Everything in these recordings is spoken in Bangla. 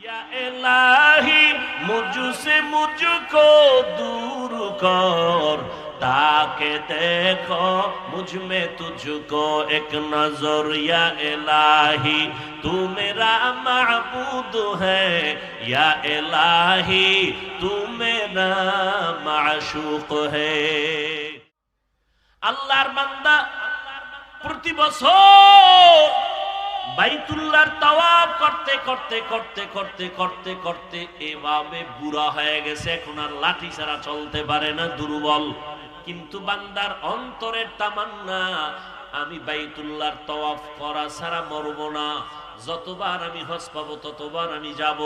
या इलाही मुझसे मुझको दूर कर, ताके देखो मुझ में तुझको एक नजर। या इलाही तू मेरा महबूद है, या इलाही तू मेरा माशूक है। আল্লাহর বান্দা প্রতি বছর বাইতুল্লাহর তাওয়াফ করতে করতে করতে করতে করতে করতে এভাবে বুড়া হয়ে গেছে, এখন আর লাঠি ছাড়া চলতে পারে না, দুর্বল। কিন্তু বান্দার অন্তরের তামান্না, আমি বাইতুল্লাহর তাওয়াফ করা ছাড়া মরব না। যতবার আমি হজ পাবো ততবার আমি যাব।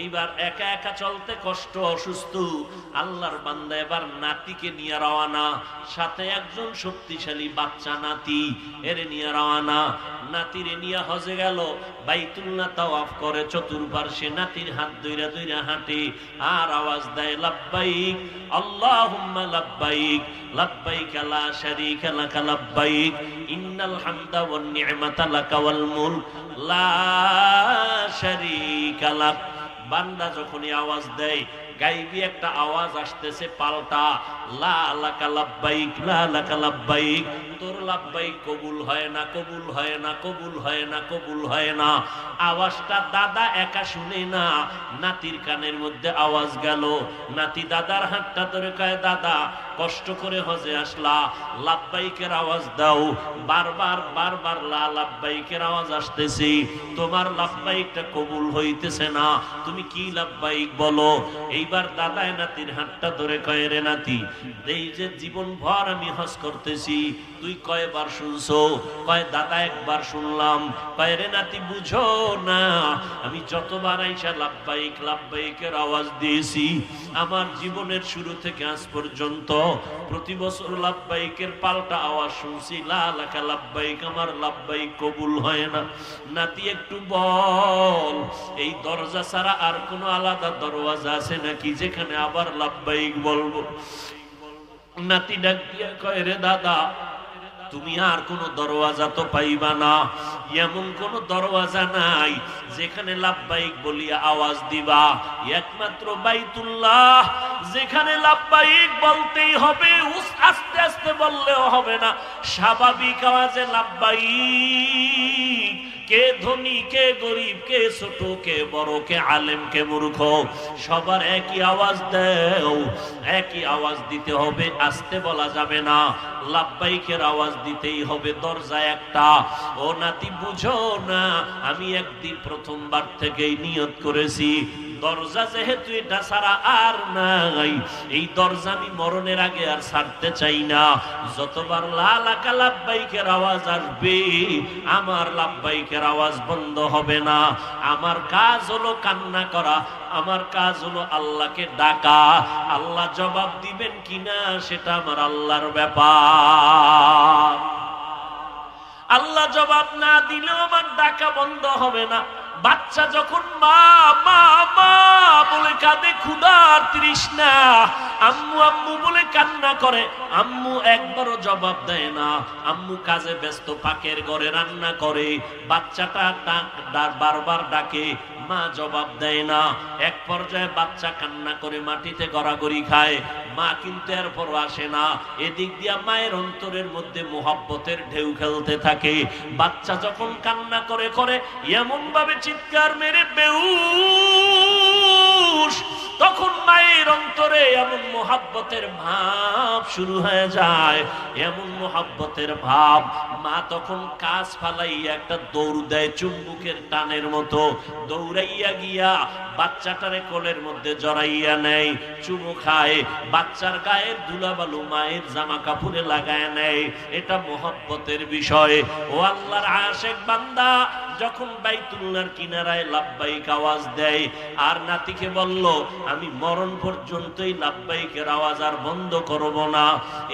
এইবার একা একা চলতে কষ্ট, অসুস্থ। আল্লাহর বান্দা এবার নাতিকে নিয়ে রওয়ানা, সাথে একজন শক্তিশালী বাচ্চা নাতি, এরে নিয়ে রওয়ানা। নাতিরে নিয়ে হজে গেল, বাইতুল্লাহ তাওয়াফ করে, চতুর্পার্শ্বে নাতির হাত ধইরা ধইরা হাঁটে আর আওয়াজ দেয় লাব্বাইক আল্লাহুম্মা লাব্বাইক, লাব্বাইক লা শারীকা লাকা লাব্বাইক, ইন্নাল হামদা ওয়ান নি'মাতা লাকা ওয়াল মুলক লা শারীকা লাক। বান্দা যখনই আওয়াজ দেয়, গাইবি একটা আওয়াজ আসতেছে পাল্টা, লা লাকা লাব্বাইক, লা লাকা লাব্বাইক। তোর লাব্বাইক কবুল হয় না, কবুল হয় না, কবুল হয় না, কবুল হয় না। আওয়াজটা দাদা একা শুনে না, নাতির কানের মধ্যে আওয়াজ গেল। নাতি দাদার হাতটা ধরে কয়, দাদা কষ্ট করে হজে আসলা, লাব্বাইকের আওয়াজ দাও। বারবার বারবার লা লাব্বাইকের আওয়াজ আসতেছে, তোমার লাব্বাইকটা কবুল হইতেছে না, তুমি কি লাব্বাইক বলো। এইবার দাদায় নাতির হাতটা ধরে কয়, রে নাতি, এই যে জীবন ভর আমি হজ করতেছি, তুই কয়বার শুনছো? কয় দাদা একবার শুনলাম। কয় রে নাতি বুঝো না, আমি যতবার আইসা লাব্বাইক লাব্বাইকের আওয়াজ দিয়েছি, আমার জীবনের শুরু থেকে আজ পর্যন্ত প্রতি বছর লাব্বাইকের পাল্টা আওয়াজ শুনছি, লা লাকা লাব্বাইক, আমার লাব্বাইক কবুল হয় না। নাতি একটু বল, এই দরজা ছাড়া আর কোনো আলাদা দরওয়াজা আছে নাকি যেখানে আবার লাব্বাইক বলবো? নাতি ডাক দিয়া কয়, রে দাদা তুমি আর কোনো দরওয়াজা তো পাইবা না, এমন কোন দরওয়াজা নাই যেখানে লাব্বাইক বলিয়া আওয়াজ দিবা, একমাত্র বাইতুল্লাহ, যেখানে লাব্বাইক বলতেই হবে, আস্তে আস্তে বললেও হবে না, স্বাভাবিক আওয়াজে লাব্বাইক। কে ধনী, কে গরিব, কে ছোট, কে বড়, কে আলেম, কে মূর্খ, সবার একই আওয়াজ দেও, একই আওয়াজ দিতে হবে, আস্তে বলা যাবে না, লাব্বাইকের আওয়াজ দিতেই হবে, দরজা একটা। ও নাতি বুঝো না, আমি একদিন প্রথমবার থেকেই নিয়ত করেছি, দরজা যেহেতু এটা ছাড়া আর নাই, এই দরজা আমি মরণের আগে আর ছাড়তে চাই না। যতবার লা লাকা লাব্বাইকের আওয়াজ আসবে, আমার লাব্বাইকের আওয়াজ বন্ধ হবে না। আমার কাজ হলো কান্না করা, আমার কাজ হলো আল্লাহকে ডাকা। আল্লাহ জবাব দিবেন কিনা সেটা আমার আল্লাহর ব্যাপার। আল্লাহ জবাব না দিলেও আমার ডাকা বন্ধ হবে না। বাচ্চা যখন মা মা মা বলে কাঁদে, ক্ষুধার তৃষ্ণা, আম্মু আম্মু বলে কান্না করে, আম্মু একবারও জবাব দেয় না, আম্মু কাজে ব্যস্ত, পাকের ঘরে রান্না করে, বাচ্চাটা বারবার ডাকে, মা জবাব দেয় না। এক পর্যায়ে বাচ্চা কান্না করে মাটিতে গড়াগড়ি খায়, মা কিন্তু এরপরও আসে না। এদিক দিয়া মায়ের অন্তরের মধ্যে মোহাব্বতের ঢেউ খেলতে থাকে। বাচ্চা যখন কান্না করে করে এমন ভাবে চিৎকার মেরে বেহুশ, তখন মায়ের অন্তরে এমন মোহাব্বতের ভাব শুরু হয়ে যায়, এমন মোহাব্বতের ভাব, মা তখন কাজ ফালাইয়া একটা দৌড় দেয়, চুম্বুকের টানের মতো দৌড়াইয়া গিয়া বাচ্চাটারে কোলের মধ্যে জড়াইয়া নেয়, চুমু খায়, বাচ্চার গায়ের ধুলাবালু মায়ের জামা কাপড়ে লাগায় নেয়। এটা মোহাব্বতের বিষয়। ও আল্লাহর আশিক বান্দা যখন বাইতুল্লাহর কিনারায় লাব্বাইক আওয়াজ দেয়, আর নাতিকে বলল আমি মরণ পর্যন্তই লাব্বাইকের আওয়াজ আর বন্ধ করব না,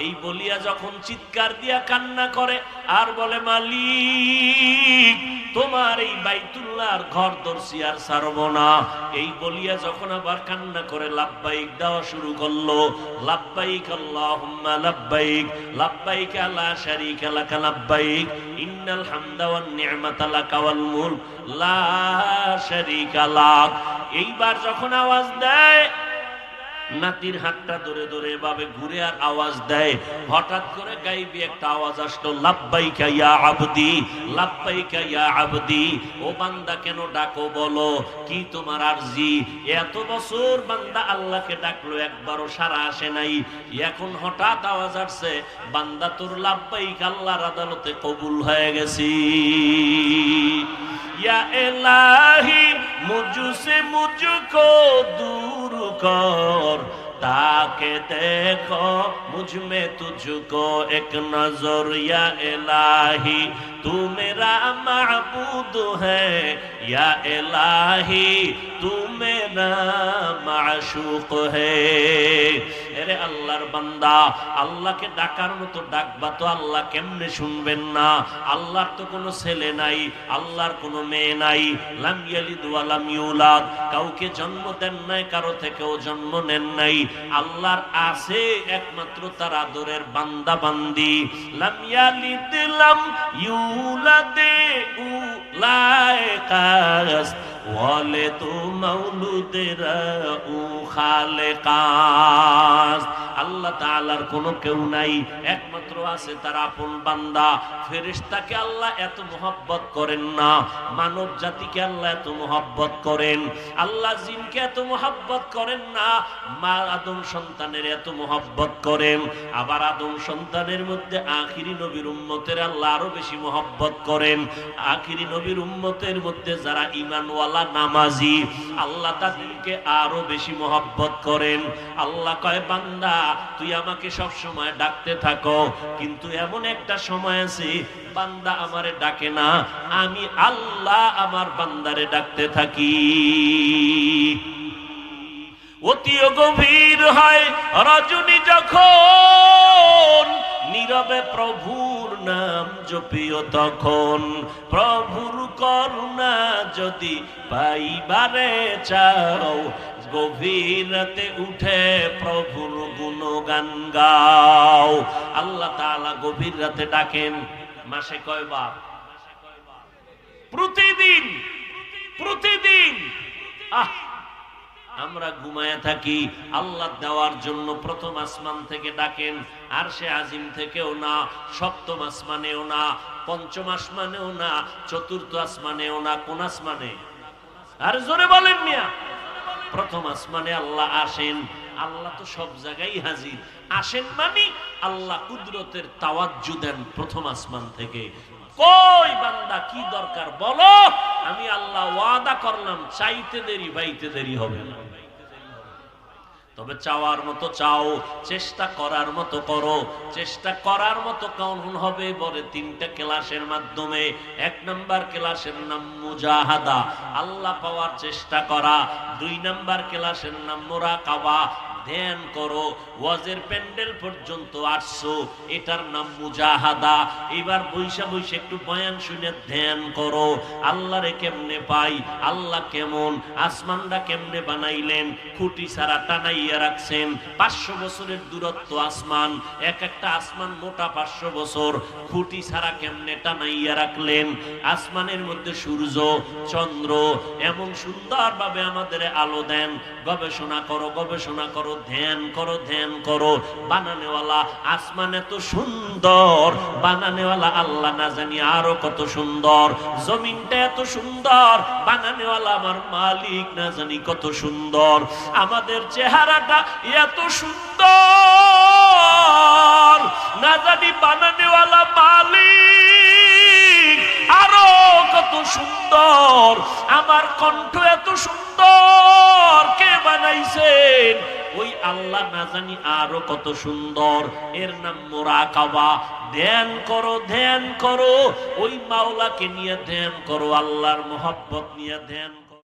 এই বলিয়া যখন চিৎকার দিয়া কান্না করে আর বলে, মালিক তোমার এই বাইতুল্লাহর ঘর দর্শি আর ছাড়ব না, এই বলিয়া যখন আবার কান্না করে লাব্বাইক দেওয়া শুরু করলো, লাব্বাইক আল্লাহুম্মা লাব্বাইক, লাব্বাইক লা শারীকা লাকা লাব্বাইক, ইন্নাল হামদা ওয়ান নি'মাতা লাকা ওয়াল মুলক লা শারীকা লাক। এইবার যখন আওয়াজ দেয়, নাতির হাতটা ধরে ধরে এভাবে ঘুরে আর আওয়াজ দেয়। হঠাৎ করে গাইবি একটা আওয়াজ আসলো, লাব্বাইকা ইয়া আবদি, লাব্বাইকা ইয়া আবদি। ও বান্দা কেন ডাকো বলো, কি তোমার আরজি? এত বছর বান্দা আল্লাহকে ডাকলো, একবারও সাড়া আসে নাই। এখন হঠাৎ আওয়াজ আসছে, বান্দা তোর লাব্বাইক আল্লাহর আদালতে কবুল হয়ে গেছি। या इलाही मुझसे मुझको दूर कर, ताके देखो मुझ में तुझको एक नजर। या इलाही तू मेरा माबूद है, या इलाही तू मेरा माशूक है। এরে আল্লাহর বান্দা, আল্লাহকে ডাকার মতো ডাকবা তো আল্লাহ কেমনে শুনবেন না? আল্লাহর তো কোনো ছেলে নাই, আল্লাহর কোনো মেয়ে নাই। লাম ইয়ালিদ ওয়া লাম ইউলাদ, কাউকে জন্ম দেন নাই, কারো থেকেও জন্ম নেন নাই। আল্লাহর আছে একমাত্র তার আদরের বান্দা বান্দি। লাম ইয়ালিদ লাম ইউলাদ উলাইকাস ওয়ালে তু মাউলুদেরা উ খালেকাস। আল্লাহ তাআলার কোনো কেউ নাই, একমাত্র আছে তার আপন বান্দা। ফেরেশতাকে আল্লাহ এত মোহাব্বত করেন না, মানব জাতিকে আল্লাহ এত মোহাব্বত করেন। আল্লাহ জিনকে এত মোহাব্বত করেন না, মা আদম সন্তানের এত মোহাব্বত করেন। আবার আদম সন্তানের মধ্যে আখিরি নবীর উম্মতের আল্লাহ আরো বেশি মোহাব্বত করেন। আখিরি নবীর উম্মতের মধ্যে যারা ঈমানওয়ালা নামাজি, আল্লাহ তাদেরকে আরো বেশি মোহাব্বত করেন। আল্লাহ কয়, বান্দা তুই আমাকে সব সময় ডাকতে থাকো, কিন্তু এমন একটা সময় আছে বান্দা আমারে ডাকে না, আমি আল্লাহ আমার বান্দারে ডাকতে থাকি। অতিও গভীর হয় রজনী যখন, নীরবে প্রভুর নাম জপিও তখন। প্রভুর করুণা যদি পাইবারে চাও, গভীর রাতে উঠে প্রভুর গুণগান গাও। আল্লাহ তাআলা গভীর রাতে ডাকেন। মাসে কয়বার? প্রতিদিন, প্রতিদিন। আমরা ঘুমায়া থাকি, আল্লাহ দেওয়ার জন্য প্রথম আসমান থেকে ডাকেন। আরশে আজিম থেকেও না, সপ্তম আসমানেও না, পঞ্চম আসমানেও না, চতুর্থ আসমানেও না। কোন আসমানে? আর জোরে বলেন মিয়া। প্রথম আসমানে আল্লাহ আসেন। আল্লাহ তো সব জায়গায় হাজির, আসেন মানে আল্লাহ কুদরতের তাওয়াজ্জু দেন প্রথম আসমান থেকে। কই বান্দা কি দরকার বলো, আমি আল্লাহ ওয়াদা করলাম, চাইতে দেরি পাইতে দেরি হবে না। তবে চাওয়ার মতো চাও, চেষ্টা করার মতো করো। চেষ্টা করার মতো কেমন হবে বলে তিনটা ক্লাসের মাধ্যমে। এক নাম্বার ক্লাসের নাম মুজাহাদা, আল্লাহ পাওয়ার চেষ্টা করা। দুই নাম্বার ক্লাসের নাম মুরাকাবা, ধ্যান করো। ওয়াজের প্যান্ডেল পর্যন্ত আসছো, এটার নাম মুজাহাদা। এবার বৈশা বৈশা একটু বয়ান শুনে ধ্যান করো, আল্লাহরে কেমনে পাই, আল্লাহ কেমন, আসমানটা কেমনে বানাইলেন, খুঁটি ছাড়া টানাইয়া রাখছেন। 500 বছরের দূরত্ব আসমান, এক একটা আসমান মোটা 500 বছর, খুঁটি ছাড়া কেমনে টানাইয়া রাখলেন। আসমানের মধ্যে সূর্য চন্দ্র এমন সুন্দরভাবে আমাদের আলো দেন। গবেষণা করো, গবেষণা করো, ধ্যান করো, ধ্যান করো। বানানেওয়ালা আসমান এত সুন্দর, বানানেওয়ালা আল্লাহ না জানি আরো কত সুন্দর। জমিনটা এত সুন্দর, বানানেওয়ালা আমার মালিক না জানি কত সুন্দর। আমাদের চেহারাটা এত সুন্দর, না জানি বানানেওয়ালা মালিক আরো কত সুন্দর। আমার কণ্ঠ এত সুন্দর, কে বানাইছেন? ওই আল্লাহ না জানি আরো কত সুন্দর। এর নাম মুরাকাবা। ধ্যান করো, ধ্যান করো, ওই মাওলাকে নিয়ে ধ্যান করো, আল্লাহর মোহাব্বত নিয়ে ধ্যান